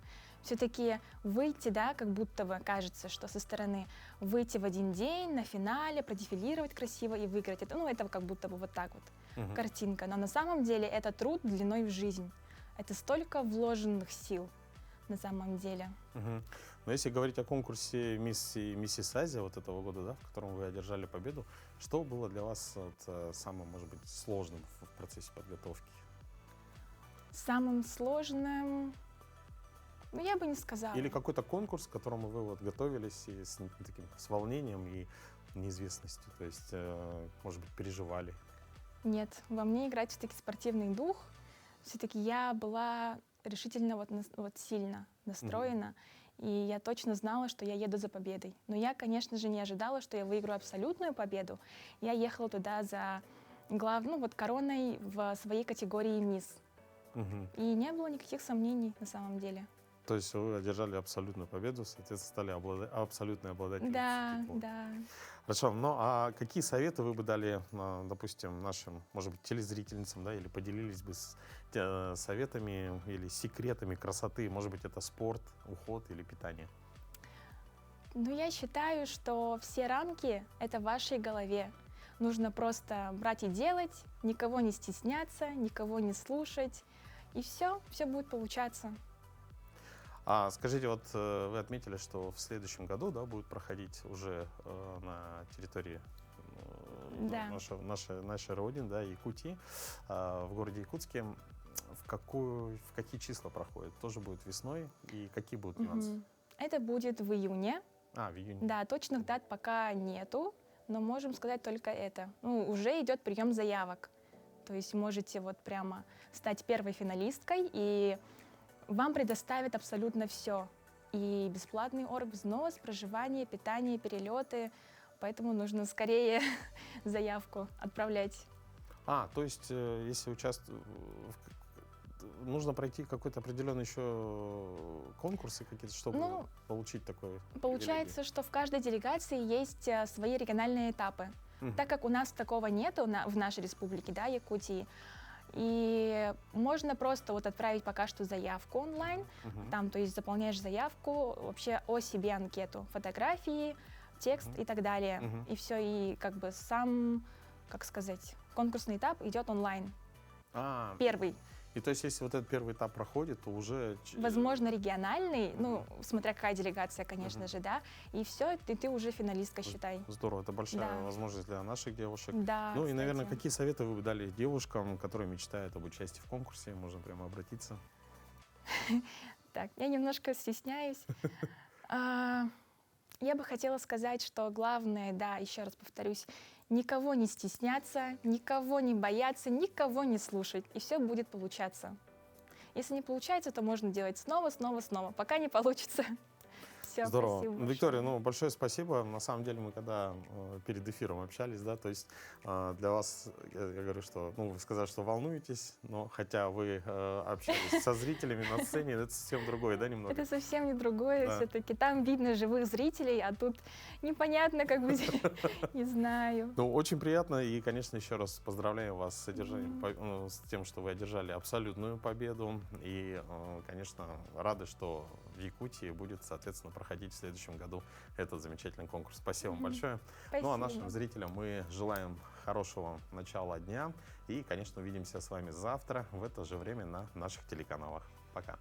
Все-таки выйти, да, как будто бы кажется, что со стороны выйти в один день на финале, продефилировать красиво и выиграть. Это, ну, это как будто бы вот так вот картинка. Но на самом деле это труд длиной в жизнь. Это столько вложенных сил на самом деле. Но если говорить о конкурсе «Мисс» и «Миссис Азия» вот этого года, да, в котором вы одержали победу, что было для вас вот, самым, может быть, сложным в процессе подготовки? Самым сложным... Ну, я бы не сказала. Или какой-то конкурс, к которому вы вот готовились и с волнением и неизвестностью, то есть, может быть, переживали? Нет, во мне играет все-таки спортивный дух. Все-таки я была решительно вот сильно настроена, и я точно знала, что я еду за победой. Но я, конечно же, не ожидала, что я выиграю абсолютную победу. Я ехала туда за короной в своей категории «Мисс». И не было никаких сомнений на самом деле. То есть вы одержали абсолютную победу, соответственно, стали абсолютной обладательницей. Да, да. Хорошо, ну а какие советы вы бы дали, допустим, нашим, может быть, телезрительницам, да, или поделились бы с советами или секретами красоты? Может быть, это спорт, уход или питание? Ну, я считаю, что все рамки — это в вашей голове. Нужно просто брать и делать, никого не стесняться, никого не слушать, и все будет получаться. А скажите, вот вы отметили, что в следующем году, да, будет проходить уже на территории нашей родины, да, Якутии, в городе Якутске. В какие числа проходит? Тоже будет весной? И какие будут нюансы? Это будет в июне. В июне. Да, точных дат пока нету, но можем сказать только это. Ну, уже идет прием заявок. То есть можете вот прямо стать первой финалисткой, и вам предоставят абсолютно все. И бесплатный оргвзнос, проживание, питание, перелеты. Поэтому нужно скорее заявку отправлять. То есть, если нужно пройти какой-то определенный еще конкурсы какие-то, чтобы получить такой. Получается, что в каждой делегации есть свои региональные этапы. Так как у нас такого нету в нашей республике, да, Якутии, И можно просто вот отправить пока что заявку онлайн, там, то есть заполняешь заявку, вообще о себе анкету, фотографии, текст и так далее. И все, и как бы сам, как сказать, конкурсный этап идет онлайн. Первый. И то есть, если вот этот первый этап проходит, то уже... Возможно, региональный, ну, смотря какая делегация, конечно же, да, и все, ты уже финалистка, считай. Здорово, это большая возможность для наших девушек. Да, ну и, кстати. наверное, какие советы вы бы дали девушкам, которые мечтают об участии в конкурсе? Можно прямо обратиться. Так, я немножко стесняюсь. Я бы хотела сказать, что главное, да, еще раз повторюсь, никого не стесняться, никого не бояться, никого не слушать, и все будет получаться. Если не получается, то можно делать снова, снова, снова, пока не получится. Все, здорово. спасибо Виктория, ну, большое спасибо. На самом деле, мы когда перед эфиром общались, да, то есть для вас, я говорю, что, ну, вы сказали, что волнуетесь, но хотя вы общались со зрителями на сцене, это совсем другое, да, немного? Это совсем не другое, Да. все-таки там видно живых зрителей, а тут непонятно, как бы, не знаю. Ну, очень приятно, и, конечно, еще раз поздравляю вас с одержанием, с тем, что вы одержали абсолютную победу, и, конечно, рады, что в Якутии будет, соответственно, проходить в следующем году этот замечательный конкурс. Спасибо вам большое. Ну, а нашим зрителям мы желаем хорошего начала дня, и, конечно, увидимся с вами завтра в это же время на наших телеканалах. Пока.